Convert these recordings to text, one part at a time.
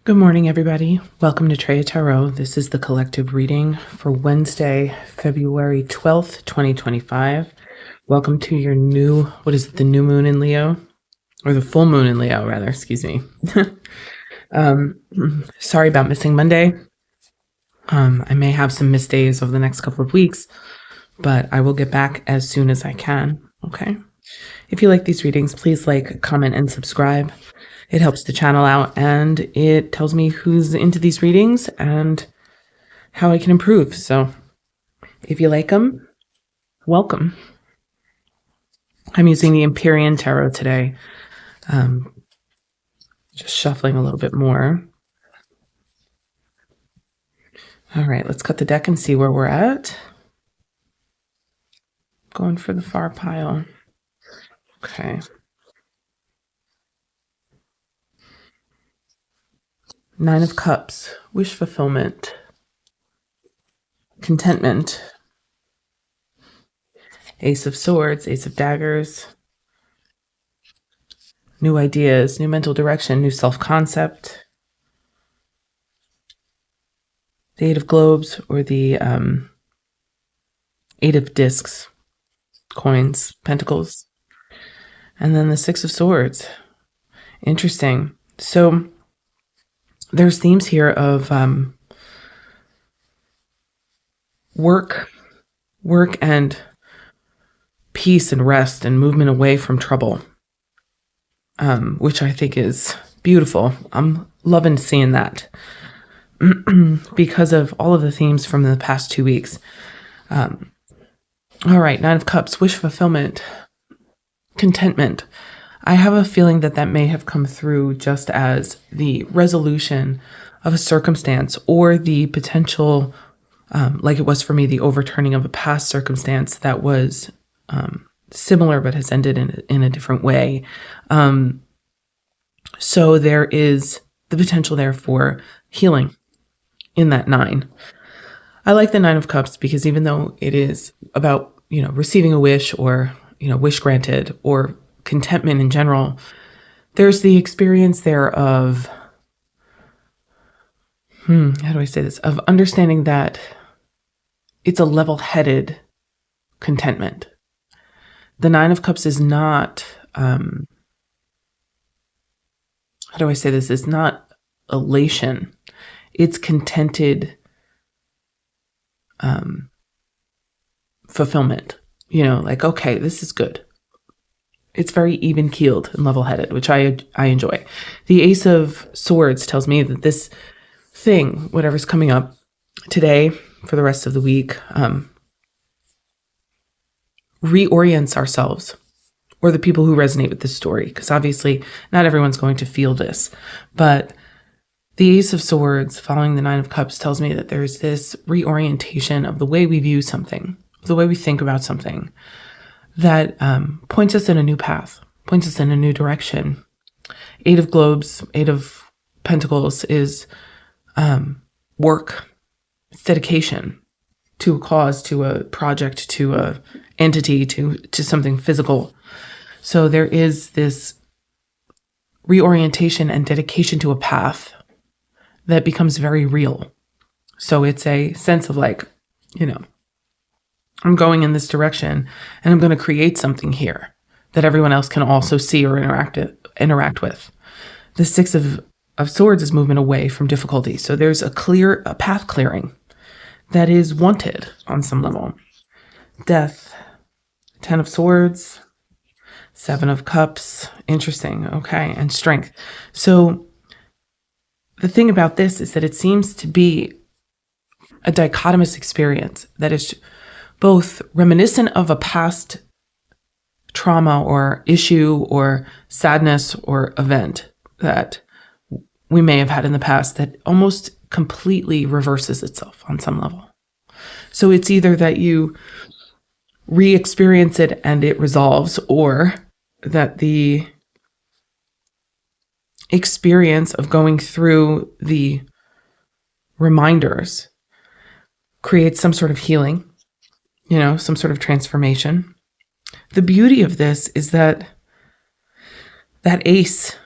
Good morning, everybody. Welcome to Treya Tarot. This is the collective reading for Wednesday, February 12th, 2025. Welcome to your new, the new moon in Leo? Or the full moon in Leo, rather, excuse me. Sorry about missing Monday. I may have some missed days over the next couple of weeks, but I will get back as soon as I can, okay? If you like these readings, please like, comment, and subscribe. It helps the channel out, and it tells me who's into these readings and how I can improve. So if you like them, welcome. I'm using the Empyrean Tarot today. Just shuffling a little bit more. All right, let's cut the deck and see where we're at. Going for the far pile. Okay. Nine of Cups, wish fulfillment, contentment, Ace of Swords, Ace of Daggers, new ideas, new mental direction, new self-concept, the Eight of Globes, or the Eight of Discs, coins, pentacles, and then the Six of Swords. Interesting. So there's themes here of work and peace and rest and movement away from trouble, which I think is beautiful. I'm loving seeing that because of all of the themes from the past 2 weeks. All right, Nine of Cups, wish fulfillment, contentment. I have a feeling that may have come through just as the resolution of a circumstance, or the potential, like it was for me, the overturning of a past circumstance that was similar but has ended in a different way. So there is the potential there for healing in that nine. I like the Nine of Cups because even though it is about, receiving a wish, or, wish granted, or contentment in general, there's the experience there of, how do I say this? Of understanding that it's a level-headed contentment. The Nine of Cups is not, how do I say this? It's not elation. It's contented fulfillment. Like, okay, this is good. It's very even-keeled and level-headed, which I enjoy. The Ace of Swords tells me that this thing, whatever's coming up today for the rest of the week, reorients ourselves, or the people who resonate with this story, because obviously not everyone's going to feel this. But the Ace of Swords following the Nine of Cups tells me that there's this reorientation of the way we view something, the way we think about something, that points us in a new path, points us in a new direction. Eight of Globes, Eight of Pentacles is work. It's dedication to a cause, to a project, to a entity, to something physical. So there is this reorientation and dedication to a path that becomes very real. So it's a sense of like, I'm going in this direction and I'm going to create something here that everyone else can also see or interact with. The Six of Swords is movement away from difficulty. So there's a path clearing that is wanted on some level. Death, Ten of Swords, Seven of Cups. Interesting. Okay. And strength. So the thing about this is that it seems to be a dichotomous experience that is both reminiscent of a past trauma or issue or sadness or event that we may have had in the past that almost completely reverses itself on some level. So it's either that you re-experience it and it resolves, or that the experience of going through the reminders creates some sort of healing, some sort of transformation. The beauty of this is that ace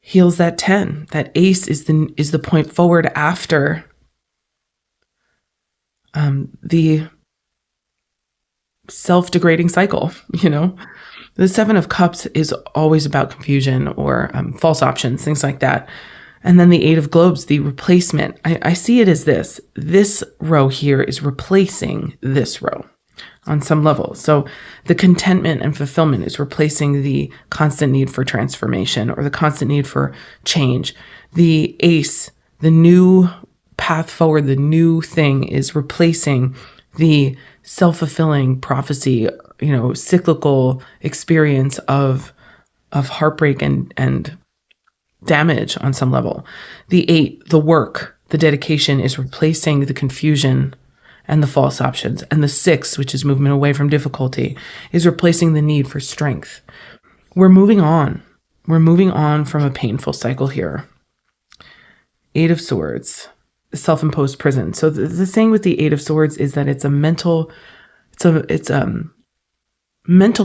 heals that 10. That ace is the point forward after the self-degrading cycle, you know? The 7 of Cups is always about confusion or false options, things like that. And then the 8 of Globes, the replacement. I see it as this. This row here is replacing this row on some level. So the contentment and fulfillment is replacing the constant need for transformation or the constant need for change. The ace, the new path forward, the new thing is replacing the self-fulfilling prophecy, cyclical experience of heartbreak and damage on some level. The 8, the work, the dedication is replacing the confusion and the false options. And the 6, which is movement away from difficulty, is replacing the need for strength. We're moving on. We're moving on from a painful cycle here. 8 of Swords, self-imposed prison. So the thing with the 8 of Swords is that it's a mental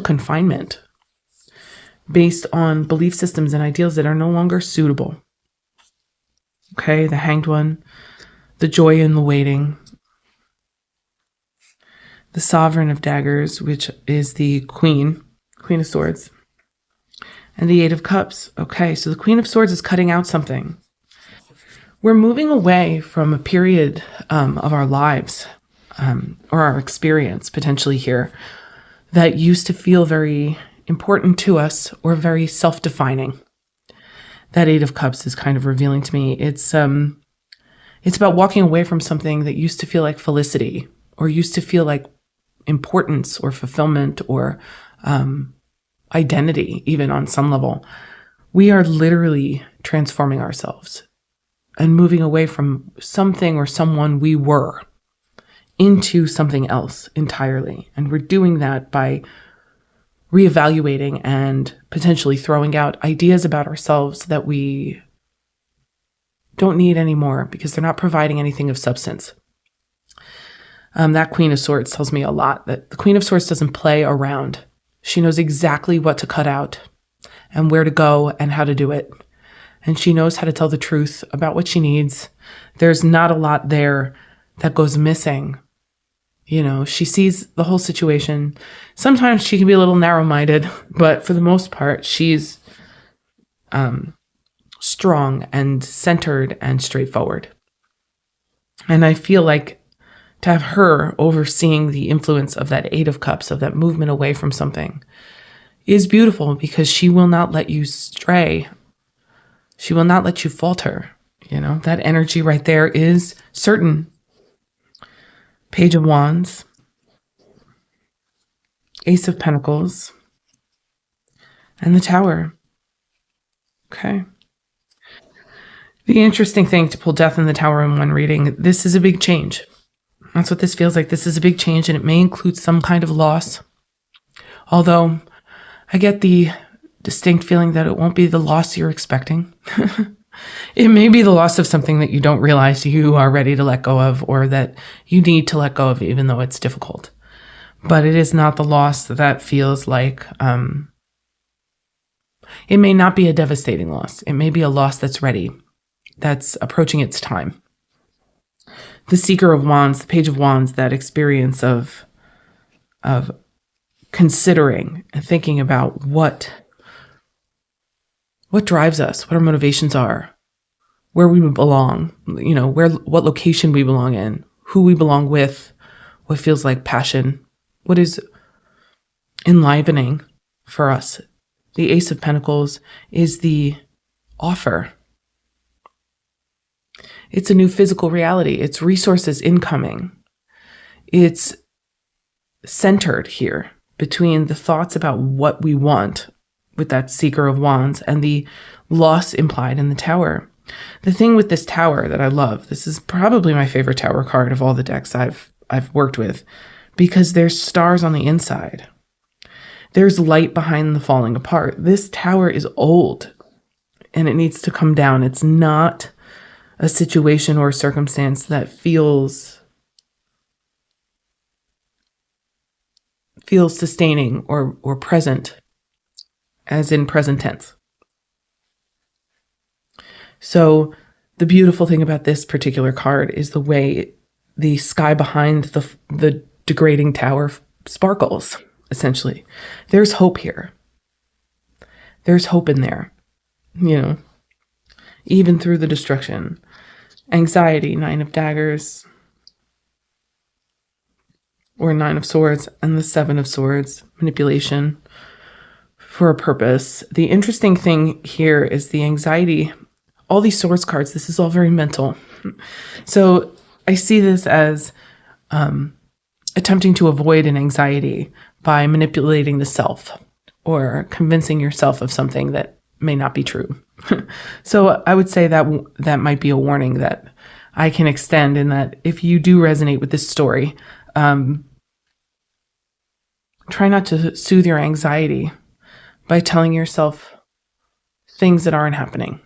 confinement based on belief systems and ideals that are no longer suitable. Okay, the Hanged One, the joy in the waiting, the Sovereign of Daggers, which is the Queen of Swords, and the 8 of Cups. Okay, so the Queen of Swords is cutting out something. We're moving away from a period of our lives or our experience potentially here that used to feel very important to us or very self-defining. That 8 of Cups is kind of revealing to me. It's about walking away from something that used to feel like felicity or used to feel like importance or fulfillment or identity, even on some level. We are literally transforming ourselves and moving away from something or someone we were into something else entirely. And we're doing that by reevaluating and potentially throwing out ideas about ourselves that we don't need anymore because they're not providing anything of substance. That Queen of Swords tells me a lot that the Queen of Swords doesn't play around. She knows exactly what to cut out and where to go and how to do it. And she knows how to tell the truth about what she needs. There's not a lot there that goes missing. She sees the whole situation. Sometimes she can be a little narrow-minded, but for the most part, she's strong and centered and straightforward. And I feel like to have her overseeing the influence of that 8 of Cups, of that movement away from something, is beautiful because she will not let you stray. She will not let you falter. That energy right there is certain. Page of Wands, Ace of Pentacles, and the Tower. Okay. The interesting thing to pull Death and the Tower in one reading, this is a big change. That's what this feels like. This is a big change, and it may include some kind of loss. Although I get the distinct feeling that it won't be the loss you're expecting. It may be the loss of something that you don't realize you are ready to let go of or that you need to let go of, even though it's difficult. But it is not the loss that feels like, it may not be a devastating loss. It may be a loss that's ready, that's approaching its time. The Seeker of Wands, the Page of Wands, that experience of considering and thinking about what drives us, what our motivations are, where we belong, what location we belong in, who we belong with, what feels like passion, what is enlivening for us. The Ace of Pentacles is the offer. It's a new physical reality. It's resources incoming. It's centered here between the thoughts about what we want with that Seeker of Wands and the loss implied in the Tower. The thing with this Tower that I love, this is probably my favorite Tower card of all the decks I've worked with, because there's stars on the inside. There's light behind the falling apart. This Tower is old and it needs to come down. It's not a situation or a circumstance that feels sustaining or present, as in present tense. So the beautiful thing about this particular card is the way the sky behind the degrading tower sparkles, essentially. There's hope here. There's hope in there, even through the destruction. Anxiety, 9 of daggers, or 9 of swords, and the 7 of swords, manipulation for a purpose. The interesting thing here is the anxiety. All these swords cards, this is all very mental. So I see this as attempting to avoid an anxiety by manipulating the self or convincing yourself of something that may not be true. So I would say that that might be a warning that I can extend, in that if you do resonate with this story, try not to soothe your anxiety by telling yourself things that aren't happening.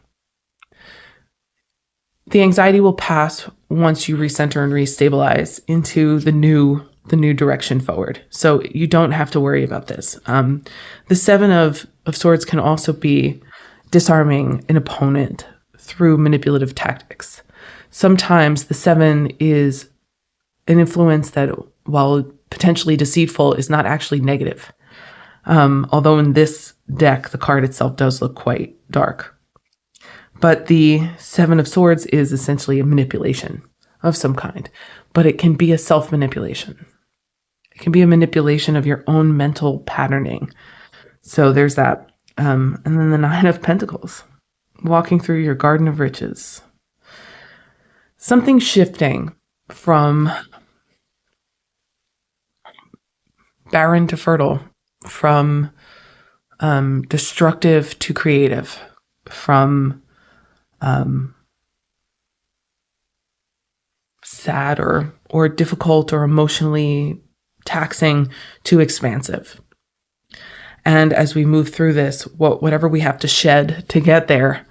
The anxiety will pass once you recenter and restabilize into the new direction forward. So you don't have to worry about this. The 7 of swords can also be disarming an opponent through manipulative tactics. Sometimes the 7 is an influence that, while potentially deceitful, is not actually negative. Although in this deck, the card itself does look quite dark. But the 7 of swords is essentially a manipulation of some kind, but it can be a self-manipulation. It can be a manipulation of your own mental patterning. So there's that. And then the 9 of pentacles, walking through your garden of riches. Something shifting from barren to fertile, from destructive to creative, from sad or difficult or emotionally taxing to expansive. And as we move through this, whatever we have to shed to get there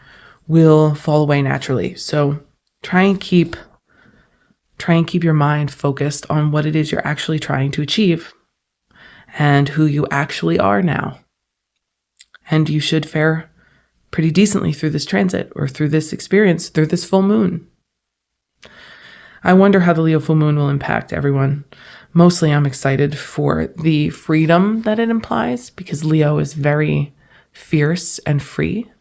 will fall away naturally. So try and keep your mind focused on what it is you're actually trying to achieve and who you actually are now. And you should fare pretty decently through this transit, or through this experience, through this full moon. I wonder how the Leo full moon will impact everyone. Mostly I'm excited for the freedom that it implies, because Leo is very fierce and free.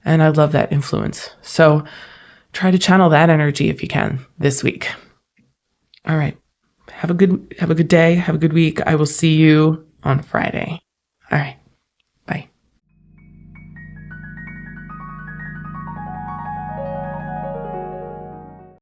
And I love that influence. So try to channel that energy if you can this week. All right. Have a good day. Have a good week. I will see you on Friday. All right.